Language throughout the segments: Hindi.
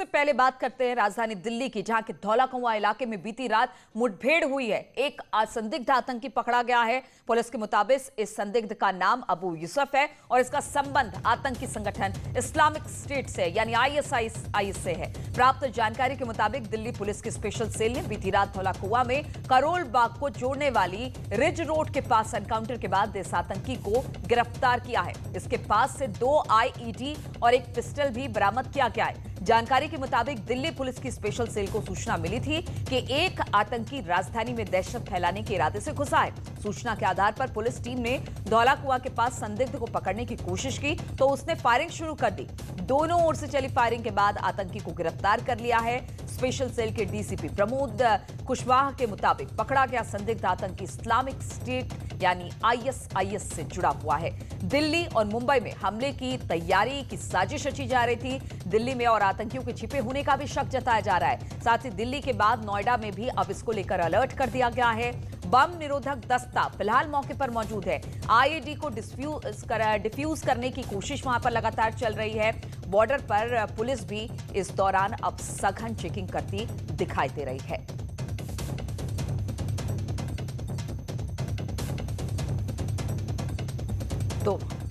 सबसे पहले बात करते हैं राजधानी दिल्ली की, जहां के धौला कुआं इलाके में बीती रात मुठभेड़ हुई है। एक संदिग्ध आतंकी पकड़ा गया है। पुलिस के मुताबिक इस संदिग्ध का नाम अबू यूसुफ है और इसका संबंध आतंकी संगठन इस्लामिक स्टेट से यानी आईएसआई से है। प्राप्त जानकारी के मुताबिक दिल्ली पुलिस की स्पेशल सेल ने बीती रात धौला कुआं में करोल बाग को जोड़ने वाली रिज रोड के पास एनकाउंटर के बाद इस आतंकी को गिरफ्तार किया है। इसके पास से 2 आईईडी और एक पिस्टल भी बरामद किया गया है। जानकारी के मुताबिक दिल्ली पुलिस की स्पेशल सेल को सूचना मिली थी कि एक आतंकी राजधानी में दहशत फैलाने के इरादे से घुसा है। सूचना के आधार पर पुलिस टीम ने धौला कुआं के पास संदिग्ध को पकड़ने की कोशिश की तो उसने फायरिंग शुरू कर दी। दोनों ओर से चली फायरिंग के बाद आतंकी को गिरफ्तार कर लिया है। स्पेशल सेल के डीसीपी प्रमोद कुशवाहा के मुताबिक पकड़ा गया संदिग्ध आतंकी इस्लामिक स्टेट यानी आईएसआईएस से जुड़ा हुआ है। दिल्ली और मुंबई में हमले की तैयारी की साजिश रची जा रही थी। दिल्ली में और आतंकियों के छिपे होने का भी शक जताया जा रहा है। साथ ही दिल्ली के बाद नोएडा में भी अब इसको लेकर अलर्ट कर दिया गया है। बम निरोधक दस्ता फिलहाल मौके पर मौजूद है। आईईडी को डिफ्यूज करने की कोशिश वहां पर लगातार चल रही है। बॉर्डर पर पुलिस भी इस दौरान अब सघन चेकिंग करती दिखाई दे रही है।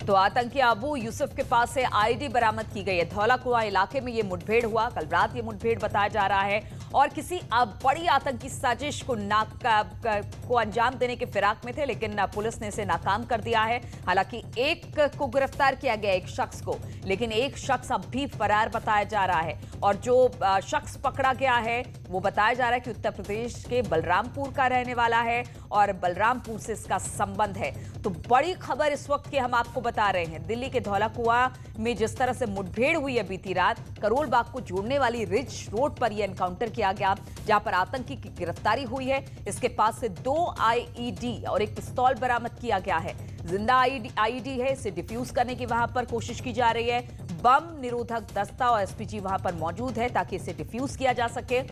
तो आतंकी अबू यूसुफ के पास से आईडी बरामद की गई है। धौला कुआं इलाके में यह मुठभेड़ हुआ। कल रात ये मुठभेड़ बताया जा रहा है और किसी बड़ी आतंकी साजिश को अंजाम देने के फिराक में थे, लेकिन पुलिस ने इसे नाकाम कर दिया है। हालांकि एक को गिरफ्तार किया गया, एक शख्स को, लेकिन एक शख्स अब भी फरार बताया जा रहा है। और जो शख्स पकड़ा गया है वो बताया जा रहा है कि उत्तर प्रदेश के बलरामपुर का रहने वाला है और बलरामपुर से इसका संबंध है। तो बड़ी खबर इस वक्त की हम आपको बता रहे हैं। दिल्ली के धौला कुआं में जिस तरह से मुठभेड़ हुई है बीती रात, करोल बाग को जोड़ने वाली रिज रोड पर यह एनकाउंटर किया गया, जहां पर आतंकी की गिरफ्तारी हुई है। इसके पास से 2 आईईडी और एक पिस्तौल बरामद किया गया है। जिंदा आईईडी है, इसे डिफ्यूज करने की वहां पर कोशिश की जा रही है। बम निरोधक दस्ता और एसपीजी वहां पर मौजूद है ताकि इसे डिफ्यूज किया जा सके।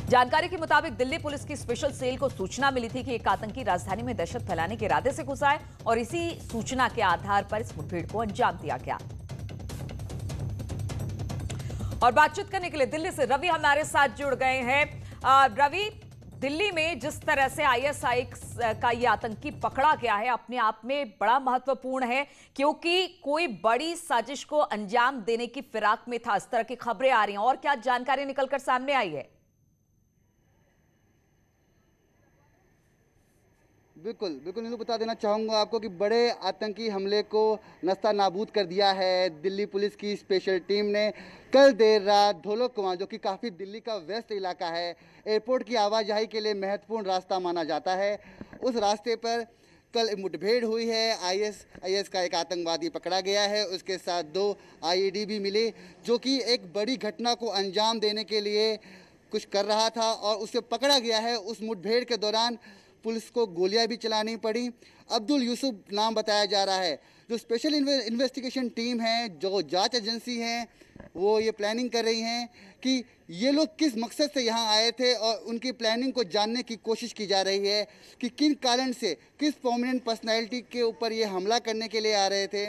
जानकारी के मुताबिक दिल्ली पुलिस की स्पेशल सेल को सूचना मिली थी कि एक आतंकी राजधानी में दहशत फैलाने के इरादे से घुसा है और इसी सूचना के आधार पर इस मुठभेड़ को अंजाम दिया गया। और बातचीत करने के लिए दिल्ली से रवि हमारे साथ जुड़ गए हैं। रवि, दिल्ली में जिस तरह से आईएसआई का ये आतंकी पकड़ा गया है अपने आप में बड़ा महत्वपूर्ण है, क्योंकि कोई बड़ी साजिश को अंजाम देने की फिराक में था। इस तरह की खबरें आ रही हैं और क्या जानकारी निकलकर सामने आई है? बिल्कुल नीलू, बता देना चाहूँगा आपको कि बड़े आतंकी हमले को नस्ता नाबूद कर दिया है दिल्ली पुलिस की स्पेशल टीम ने। कल देर रात धौला कुआं, जो कि काफ़ी दिल्ली का वेस्ट इलाका है, एयरपोर्ट की आवाजाही के लिए महत्वपूर्ण रास्ता माना जाता है, उस रास्ते पर कल मुठभेड़ हुई है। आईएसआईएस का एक आतंकवादी पकड़ा गया है, उसके साथ 2 आईईडी भी मिले, जो कि एक बड़ी घटना को अंजाम देने के लिए कुछ कर रहा था और उसे पकड़ा गया है। उस मुठभेड़ के दौरान पुलिस को गोलियां भी चलानी पड़ी। अब्दुल यूसुफ नाम बताया जा रहा है। जो स्पेशल इन्वेस्टिगेशन टीम है, जो जांच एजेंसी हैं, वो ये प्लानिंग कर रही हैं कि ये लोग किस मकसद से यहाँ आए थे और उनकी प्लानिंग को जानने की कोशिश की जा रही है कि किन कारण से, किस प्रोमिनेंट पर्सनैलिटी के ऊपर ये हमला करने के लिए आ रहे थे।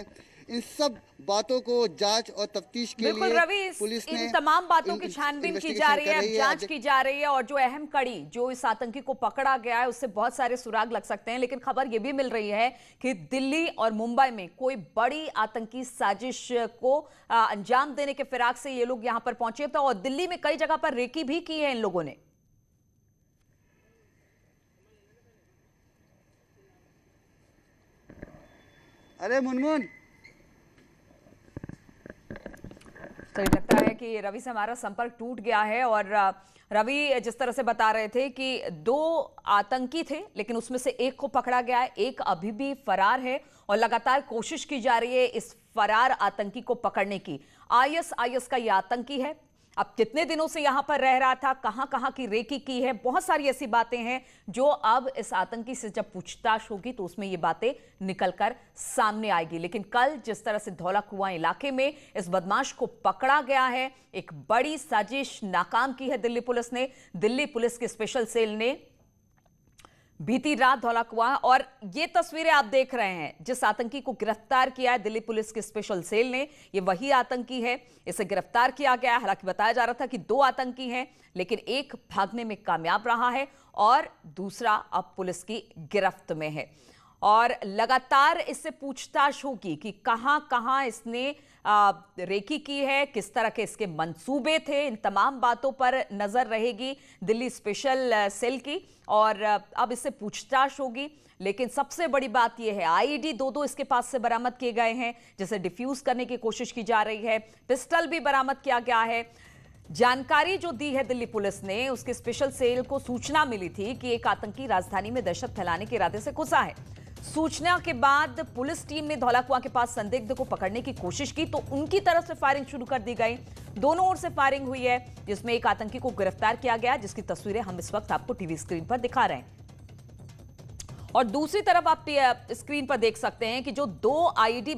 इन सब बातों को जांच और तफ्तीश के लिए रवि, पुलिस ने इन तमाम बातों की छानबीन की जा रही है, जांच की जा रही है और जो अहम कड़ी जो इस आतंकी को पकड़ा गया है उससे बहुत सारे सुराग लग सकते हैं। लेकिन खबर यह भी मिल रही है कि दिल्ली और मुंबई में कोई बड़ी आतंकी साजिश को अंजाम देने के फिराक से ये लोग यहां पर पहुंचे थे और दिल्ली में कई जगह पर रेकी भी की है इन लोगों ने। अरे मुनमुन, तो लगता है कि रवि से हमारा संपर्क टूट गया है। और रवि जिस तरह से बता रहे थे कि 2 आतंकी थे, लेकिन उसमें से एक को पकड़ा गया है, एक अभी भी फरार है और लगातार कोशिश की जा रही है इस फरार आतंकी को पकड़ने की। आईएसआईएस का यह आतंकी है, अब कितने दिनों से यहां पर रह रहा था, कहां कहां की रेकी की है, बहुत सारी ऐसी बातें हैं जो अब इस आतंकी से जब पूछताछ होगी तो उसमें ये बातें निकलकर सामने आएगी। लेकिन कल जिस तरह से धौला कुआं इलाके में इस बदमाश को पकड़ा गया है, एक बड़ी साजिश नाकाम की है दिल्ली पुलिस ने। दिल्ली पुलिस की स्पेशल सेल ने बीती रात धौलाकुआं और ये तस्वीरें आप देख रहे हैं जिस आतंकी को गिरफ्तार किया है दिल्ली पुलिस की स्पेशल सेल ने, ये वही आतंकी है, इसे गिरफ्तार किया गया है। हालांकि बताया जा रहा था कि 2 आतंकी हैं, लेकिन एक भागने में कामयाब रहा है और दूसरा अब पुलिस की गिरफ्त में है और लगातार इससे पूछताछ होगी कि कहां इसने रेकी की है, किस तरह के इसके मंसूबे थे। इन तमाम बातों पर नजर रहेगी दिल्ली स्पेशल सेल की और अब इससे पूछताछ होगी। लेकिन सबसे बड़ी बात यह है आईईडी 2 इसके पास से बरामद किए गए हैं जिसे डिफ्यूज करने की कोशिश की जा रही है। पिस्टल भी बरामद किया गया है। जानकारी जो दी है दिल्ली पुलिस ने, उसके स्पेशल सेल को सूचना मिली थी कि एक आतंकी राजधानी में दहशत फैलाने के इरादे से घुसा है। सूचना के बाद पुलिस टीम ने धौलाकुआं के पास संदिग्ध को पकड़ने की कोशिश की तो उनकी तरफ से फायरिंग शुरू कर दी गई। दोनों ओर से फायरिंग हुई है जिसमें एक आतंकी को गिरफ्तार किया गया, जिसकी तस्वीरें हम इस वक्त आपको टीवी स्क्रीन पर दिखा रहे हैं। और दूसरी तरफ आप स्क्रीन पर देख सकते हैं कि जो 2 आईईडी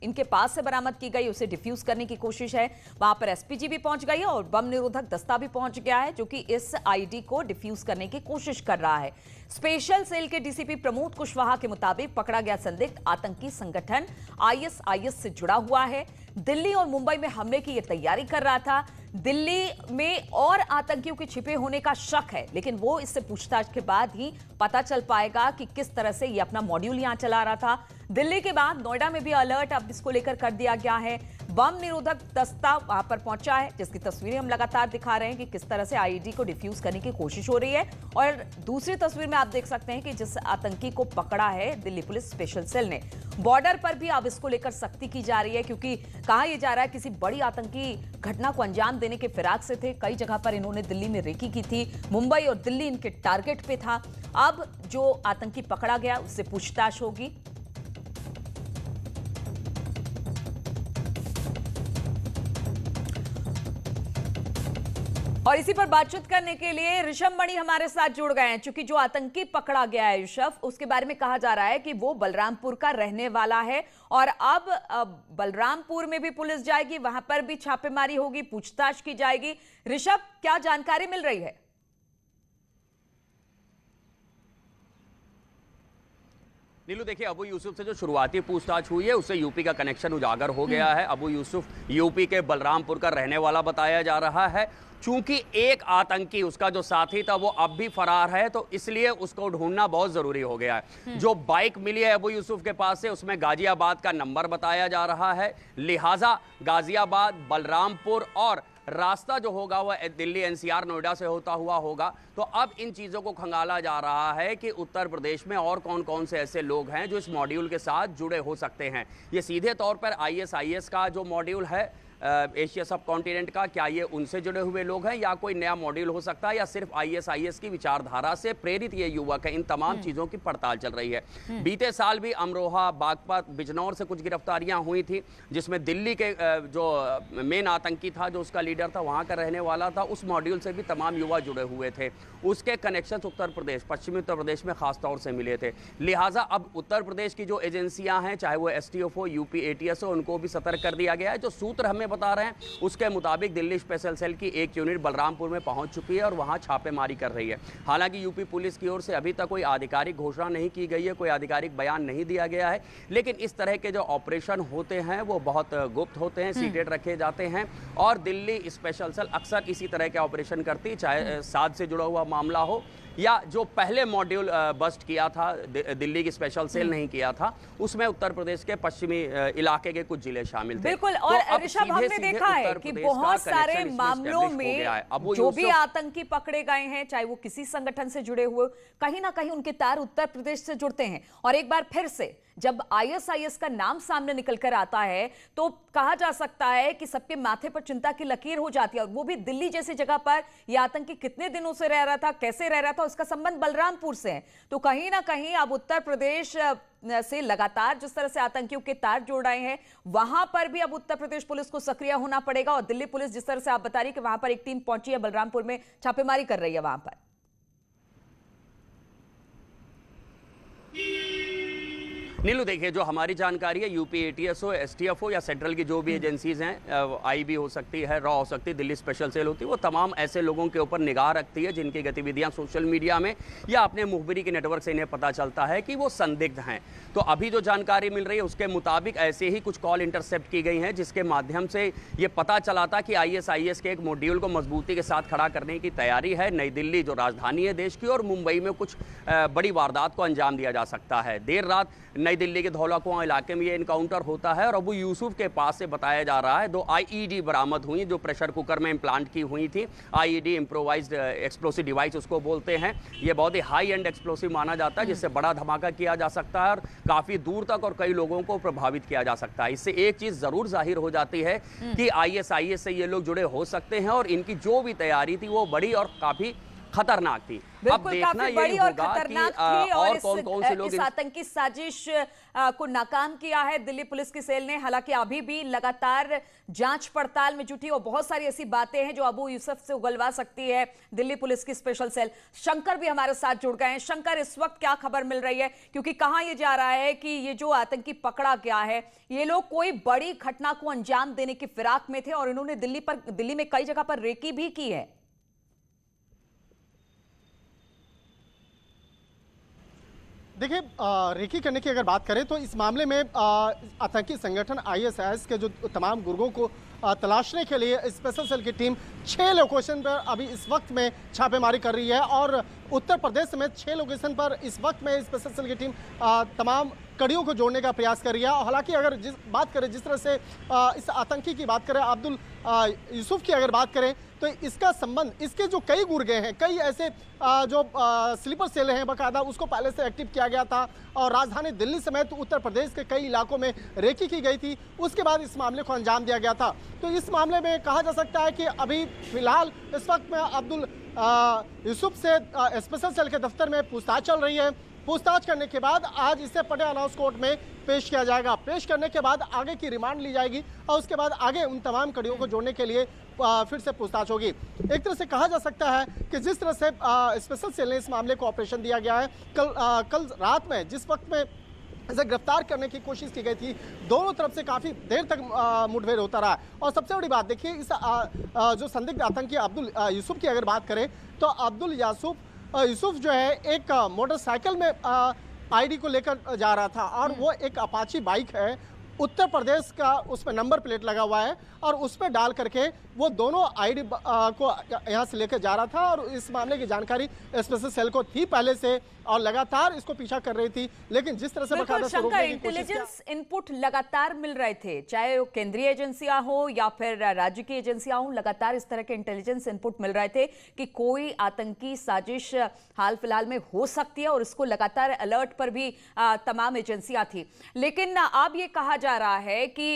इनके पास से बरामद की गई उसे डिफ्यूज करने की कोशिश है। वहां पर एसपीजी भी पहुंच गई है और बम निरोधक दस्ता भी पहुंच गया है जो कि इस आईईडी को डिफ्यूज करने की कोशिश कर रहा है। स्पेशल सेल के डीसीपी प्रमोद कुशवाहा के मुताबिक पकड़ा गया संदिग्ध आतंकी संगठन आईएसआईएस से जुड़ा हुआ है। दिल्ली और मुंबई में हमले की यह तैयारी कर रहा था। दिल्ली में और आतंकियों के छिपे होने का शक है, लेकिन वो इससे पूछताछ के बाद ही पता चल पाएगा कि किस तरह से ये अपना मॉड्यूल यहां चला रहा था। दिल्ली के बाद नोएडा में भी अलर्ट अब इसको लेकर कर दिया गया है। बम निरोधक दस्ता वहां पर पहुंचा है जिसकी तस्वीरें हम लगातार दिखा रहे हैं कि किस तरह से आईईडी को डिफ्यूज करने की कोशिश हो रही है। और दूसरी तस्वीर में आप देख सकते हैं कि जिस आतंकी को पकड़ा है दिल्ली पुलिस स्पेशल सेल ने, बॉर्डर पर भी अब इसको लेकर सख्ती की जा रही है क्योंकि कहा यह जा रहा है किसी बड़ी आतंकी घटना को अंजाम देने के फिराक से थे। कई जगह पर इन्होंने दिल्ली में रेकी की थी। मुंबई और दिल्ली इनके टारगेट पे था। अब जो आतंकी पकड़ा गया उससे पूछताछ होगी। और इसी पर बातचीत करने के लिए ऋषभ मणि हमारे साथ जुड़ गए हैं। चूंकि जो आतंकी पकड़ा गया है ऋषभ, उसके बारे में कहा जा रहा है कि वो बलरामपुर का रहने वाला है और अब बलरामपुर में भी पुलिस जाएगी, वहां पर भी छापेमारी होगी, पूछताछ की जाएगी। ऋषभ, क्या जानकारी मिल रही है? नीलू, देखिए, अबू यूसुफ से जो शुरुआती पूछताछ हुई है उससे यूपी का कनेक्शन उजागर हो गया है। अबू यूसुफ यूपी के बलरामपुर का रहने वाला बताया जा रहा है। चूंकि एक आतंकी, उसका जो साथी था, वो अब भी फरार है, तो इसलिए उसको ढूंढना बहुत जरूरी हो गया है। जो बाइक मिली है अबू यूसुफ के पास से, उसमें गाजियाबाद का नंबर बताया जा रहा है। लिहाजा गाजियाबाद, बलरामपुर और रास्ता जो होगा वह दिल्ली एनसीआर नोएडा से होता हुआ होगा। तो अब इन चीज़ों को खंगाला जा रहा है कि उत्तर प्रदेश में और कौन कौन से ऐसे लोग हैं जो इस मॉड्यूल के साथ जुड़े हो सकते हैं। ये सीधे तौर पर आईएसआईएस का जो मॉड्यूल है एशिया सब कॉन्टिनेंट का, क्या ये उनसे जुड़े हुए लोग हैं या कोई नया मॉड्यूल हो सकता है या सिर्फ आईएसआईएस की विचारधारा से प्रेरित ये युवक है। इन तमाम चीज़ों की पड़ताल चल रही है। बीते साल भी अमरोहा, बागपत, बिजनौर से कुछ गिरफ्तारियां हुई थी जिसमें दिल्ली के जो मेन आतंकी था, जो उसका लीडर था, वहाँ का रहने वाला था, उस मॉड्यूल से भी तमाम युवा जुड़े हुए थे। उसके कनेक्शन उत्तर प्रदेश, पश्चिमी उत्तर प्रदेश में खासतौर से मिले थे। लिहाजा अब उत्तर प्रदेश की जो एजेंसियां हैं, चाहे वो एसटीएफ हो, यूपी एटीएस हो, उनको भी सतर्क कर दिया गया है। जो सूत्र हमें बता रहे हैं उसके मुताबिक दिल्ली स्पेशल सेल की एक यूनिट बलरामपुर में पहुंच चुकी है और वहां छापेमारी कर रही है। हालांकि यूपी पुलिस की ओर से अभी तक कोई आधिकारिक घोषणा नहीं की गई है, कोई आधिकारिक बयान नहीं दिया गया है, लेकिन इस तरह के जो ऑपरेशन होते हैं वो बहुत गुप्त होते हैं, सीक्रेट रखे जाते हैं और दिल्ली स्पेशल सेल अक्सर इसी तरह के ऑपरेशन करती है, चाहे साध से जुड़ा हुआ मामला हो या जो पहले मॉड्यूल बस्ट किया था दिल्ली की स्पेशल सेल नहीं किया था, उसमें उत्तर प्रदेश के पश्चिमी इलाके के कुछ जिले शामिल थे। बिल्कुल। और ऋषभ, हमने देखा है कि बहुत सारे मामलों में जो भी आतंकी पकड़े गए हैं, चाहे वो किसी संगठन से जुड़े हुए, कहीं ना कहीं उनके तार उत्तर प्रदेश से जुड़ते हैं। और एक बार फिर से जब आईएसआईएस का नाम सामने निकल कर आता है तो कहा जा सकता है कि सबके माथे पर चिंता की लकीर हो जाती है। और वो भी दिल्ली जैसी जगह पर यह आतंकी कितने दिनों से रह रहा था, कैसे रह रहा था, उसका संबंध बलरामपुर से है। तो कहीं ना कहीं अब उत्तर प्रदेश से लगातार जिस तरह से आतंकियों के तार जोड़ रहे हैं, वहां पर भी अब उत्तर प्रदेश पुलिस को सक्रिय होना पड़ेगा। और दिल्ली पुलिस जिस तरह से आप बता रही कि वहां पर एक टीम पहुंची है, बलरामपुर में छापेमारी कर रही है वहां पर। नीलू देखिए, जो हमारी जानकारी है, यूपी एटीएस हो, एसटीएफ हो या सेंट्रल की जो भी एजेंसीज हैं, आईबी हो सकती है, रॉ हो सकती है, दिल्ली स्पेशल सेल होती है, वो तमाम ऐसे लोगों के ऊपर निगाह रखती है जिनकी गतिविधियां सोशल मीडिया में या अपने मुखबिरी के नेटवर्क से इन्हें पता चलता है कि वो संदिग्ध हैं। तो अभी जो जानकारी मिल रही है उसके मुताबिक ऐसे ही कुछ कॉल इंटरसेप्ट की गई हैं जिसके माध्यम से ये पता चला था कि आईएसआईएस के एक मॉड्यूल को मजबूती के साथ खड़ा करने की तैयारी है। नई दिल्ली जो राजधानी है देश की, और मुंबई में कुछ बड़ी वारदात को अंजाम दिया जा सकता है। देर रात नई दिल्ली के धौला कुआं इलाके में ये इनकाउंटर होता है और अबू यूसुफ के पास से बताया जा रहा है 2 आईईडी बरामद हुई जो प्रेशर कुकर में इम्प्लांट की हुई थी। आईईडी इम्प्रोवाइज्ड एक्सप्लोसिव डिवाइस उसको बोलते हैं। ये बहुत ही हाई एंड एक्सप्लोसिव माना जाता है जिससे बड़ा धमाका किया जा सकता है और काफी दूर तक और कई लोगों को प्रभावित किया जा सकता है। इससे एक चीज जरूर जाहिर हो जाती है कि आईएसआईएस से ये लोग जुड़े हो सकते हैं और इनकी जो भी तैयारी थी वो बड़ी और काफी खतरनाक थी। अब देखना यही होगा कि और कौन-कौन से लोग इस आतंकी साजिश को नाकाम किया है दिल्ली पुलिस की सेल ने। हालांकि अभी भी लगातार जांच पड़ताल में जुटी और बहुत सारी ऐसी बातें हैं जो अबू यूसुफ से उगलवा सकती है दिल्ली पुलिस की स्पेशल सेल। शंकर भी हमारे साथ जुड़ गए हैं। शंकर, इस वक्त क्या खबर मिल रही है, क्योंकि कहा यह जा रहा है कि ये जो आतंकी पकड़ा गया है ये लोग कोई बड़ी घटना को अंजाम देने की फिराक में थे और इन्होंने दिल्ली में कई जगह पर रेकी भी की है। देखिए, रेकी करने की अगर बात करें तो इस मामले में आतंकी संगठन आईएसआईएस के जो तमाम गुर्गों को तलाशने के लिए स्पेशल सेल की टीम 6 लोकेशन पर अभी इस वक्त में छापेमारी कर रही है और उत्तर प्रदेश में 6 लोकेशन पर इस वक्त में स्पेशल सेल की टीम तमाम कड़ियों को जोड़ने का प्रयास कर रही है। हालांकि अगर बात करें जिस तरह से इस आतंकी की बात करें, अब्दुल यूसुफ की अगर बात करें तो इसका संबंध, इसके जो कई गुर्गे हैं, कई ऐसे जो स्लीपर सेल हैं बाकायदा, उसको पहले से एक्टिव किया गया था और राजधानी दिल्ली समेत उत्तर प्रदेश के कई इलाकों में रेकी की गई थी। उसके बाद इस मामले को अंजाम दिया गया था। तो इस मामले में कहा जा सकता है कि अभी फिलहाल इस वक्त में अब्दुल यूसुफ से स्पेशल सेल के दफ्तर में पूछताछ चल रही है। पूछताछ करने के बाद आज इसे पटियाला हाउस कोर्ट में पेश किया जाएगा। पेश करने के बाद आगे की रिमांड ली जाएगी और उसके बाद आगे उन तमाम कड़ियों को जोड़ने के लिए फिर से पूछताछ होगी। एक तरह से कहा जा सकता है कि जिस तरह से स्पेशल सेल ने इस मामले को ऑपरेशन दिया गया है, कल रात में जिस वक्त में इसे गिरफ्तार करने की कोशिश की गई थी, दोनों तरफ से काफ़ी देर तक मुठभेड़ होता रहा। और सबसे बड़ी बात देखिए, इस जो संदिग्ध आतंकी अब्दुल यूसुफ की अगर बात करें तो अब्दुल यूसुफ जो है एक मोटरसाइकिल में आईडी को लेकर जा रहा था और वो एक अपाची बाइक है, उत्तर प्रदेश का उसमें नंबर प्लेट लगा हुआ है और उस पर डाल करके वो दोनों आईडी को यहाँ से लेकर जा रहा था। और इस मामले की जानकारी स्पेशल सेल को थी पहले से और लगातार इसको पीछा कर रही थी, लेकिन जिस तरह से इंटेलिजेंस इनपुट लगातार मिल रहे थे, चाहे वो केंद्रीय एजेंसियां हो या फिर राज्य की एजेंसियां हो, लगातार इस तरह के इंटेलिजेंस इनपुट मिल रहे थे कि कोई आतंकी साजिश हाल फिलहाल में हो सकती है और इसको लगातार अलर्ट पर भी तमाम एजेंसियां थी। लेकिन अब ये कहा जा रहा है कि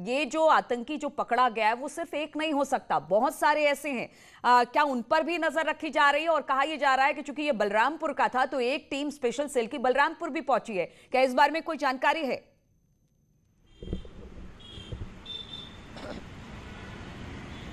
ये जो आतंकी जो पकड़ा गया है वो सिर्फ एक नहीं हो सकता, बहुत सारे ऐसे हैं। क्या उन पर भी नजर रखी जा रही है? और कहा यह जा रहा है कि चूंकि ये बलरामपुर का था तो एक टीम स्पेशल सेल की बलरामपुर भी पहुंची है। क्या इस बारे में कोई जानकारी है?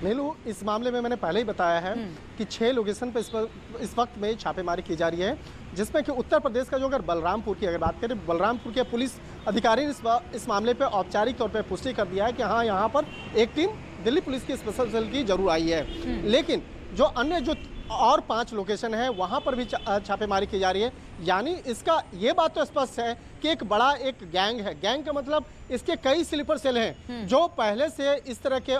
नीलू, इस मामले में मैंने पहले ही बताया है कि 6 लोकेशन पर इस वक्त में छापेमारी की जा रही है, जिसमें कि उत्तर प्रदेश का जो अगर बलरामपुर की अगर बात करें, बलरामपुर के पुलिस अधिकारी ने इस मामले पे औपचारिक तौर पे पुष्टि कर दिया है कि हाँ, यहाँ पर एक टीम दिल्ली पुलिस की स्पेशल सेल की जरूर आई है। लेकिन जो अन्य जो और 5 लोकेशन है वहाँ पर भी छापेमारी की जा रही है। यानी इसका ये बात तो स्पष्ट है कि एक बड़ा एक गैंग है। गैंग का मतलब इसके कई स्लीपर सेल हैं जो पहले से इस तरह के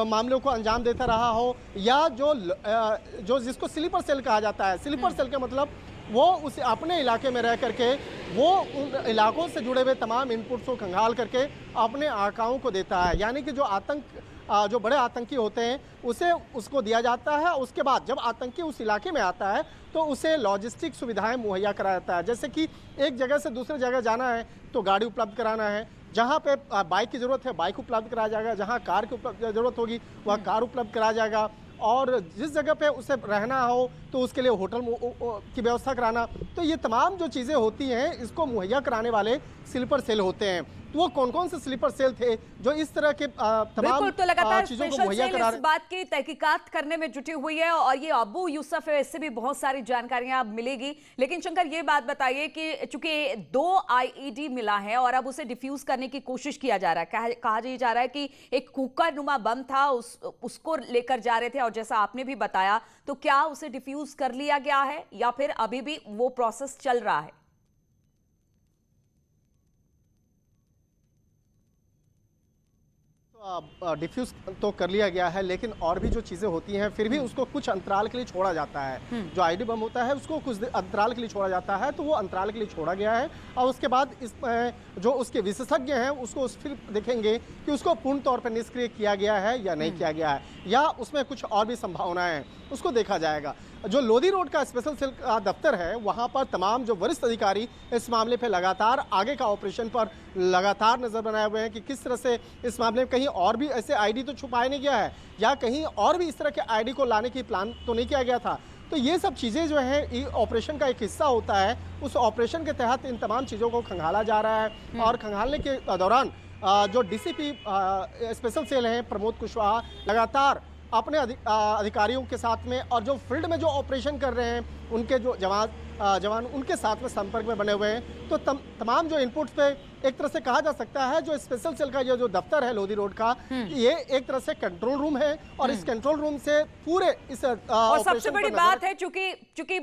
मामलों को अंजाम देता रहा हो, या जो जिसको स्लीपर सेल कहा जाता है। स्लीपर सेल का मतलब वो उस अपने इलाके में रह करके वो उन इलाकों से जुड़े हुए तमाम इनपुट्स को खंगाल करके अपने आकाओं को देता है। यानी कि जो बड़े आतंकी होते हैं उसको दिया जाता है। उसके बाद जब आतंकी उस इलाके में आता है तो उसे लॉजिस्टिक सुविधाएं मुहैया कराया जाता है। जैसे कि एक जगह से दूसरे जगह जाना है तो गाड़ी उपलब्ध कराना है, जहाँ पे बाइक की ज़रूरत है बाइक उपलब्ध कराया जाएगा, जहाँ कार की ज़रूरत होगी वह कार उपलब्ध कराया जाएगा, और जिस जगह पे उसे रहना हो तो उसके लिए होटल की व्यवस्था कराना। तो ये तमाम जो चीज़ें होती हैं इसको मुहैया कराने वाले स्लीपर सेल होते हैं। तो वो कौन कौन से स्लीपर सेल थे जो इस तरह के तमाम तो लगातार चीजों को स्पेशल मुहैया सेल करा इस बात की तहकीकात करने में जुटी हुई है और ये अबू यूसुफ है, इससे भी बहुत सारी जानकारियां अब मिलेगी। लेकिन शंकर ये बात बताइए कि चूंकि 2 आईईडी मिला है और अब उसे डिफ्यूज करने की कोशिश किया जा रहा है, कहा जा रहा है कि एक कुकर नुमा बम था, उसको लेकर जा रहे थे और जैसा आपने भी बताया, तो क्या उसे डिफ्यूज कर लिया गया है या फिर अभी भी वो प्रोसेस चल रहा है? डिफ्यूज तो कर लिया गया है, लेकिन और भी जो चीज़ें होती हैं फिर भी उसको कुछ अंतराल के लिए छोड़ा जाता है। जो आईडी बम होता है उसको कुछ अंतराल के लिए छोड़ा जाता है, तो वो अंतराल के लिए छोड़ा गया है और उसके बाद इस जो उसके विशेषज्ञ हैं उसको फिर देखेंगे कि उसको पूर्ण तौर पर निष्क्रिय किया गया है या नहीं किया गया है, या उसमें कुछ और भी संभावनाएं हैं, उसको देखा जाएगा। जो लोधी रोड का स्पेशल सेल का दफ्तर है, वहां पर तमाम जो वरिष्ठ अधिकारी इस मामले पे लगातार आगे का ऑपरेशन पर लगातार नजर बनाए हुए हैं कि किस तरह से इस मामले में कहीं और भी ऐसे आईडी तो छुपाया नहीं गया है या कहीं और भी इस तरह के आईडी को लाने की प्लान तो नहीं किया गया था। तो ये सब चीज़ें जो है ऑपरेशन का एक हिस्सा होता है। उस ऑपरेशन के तहत इन तमाम चीज़ों को खंगाला जा रहा है और खंगालने के दौरान जो डीसीपी स्पेशल सेल हैं प्रमोद कुशवाहा लगातार अपने अधिकारियों के साथ में और जो फील्ड में जो ऑपरेशन कर रहे हैं उनके जो जवान उनके साथ में संपर्क में बने हुए हैं। तो तमाम जो इनपुट्स पे एक तरह से कहा जा सकता है जो स्पेशल सेल का ये जो दफ्तर है लोधी रोड का, ये एक तरह से कंट्रोल रूम है और इस कंट्रोल रूम से पूरे इस और सबसे बड़ी बात है चूंकि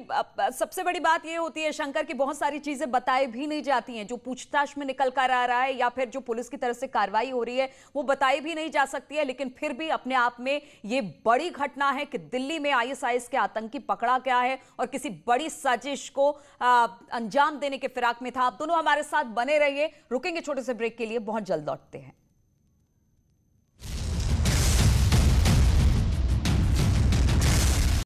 सबसे बड़ी बात ये होती है शंकर की बहुत सारी चीजें बताई भी नहीं जाती हैं, जो पूछताछ में निकल कर आ रहा है या फिर जो पुलिस की तरफ से कार्रवाई हो रही है वो बताई भी नहीं जा सकती है। लेकिन फिर भी अपने आप में ये बड़ी घटना है कि दिल्ली में आईएसआईएस के आतंकी पकड़ा गया है और किसी बड़ी साजिश को अंजाम देने के फिराक में था। आप दोनों हमारे साथ बने रहिए, रुकेंगे छोटे से ब्रेक के लिए, बहुत जल्द लौटते हैं।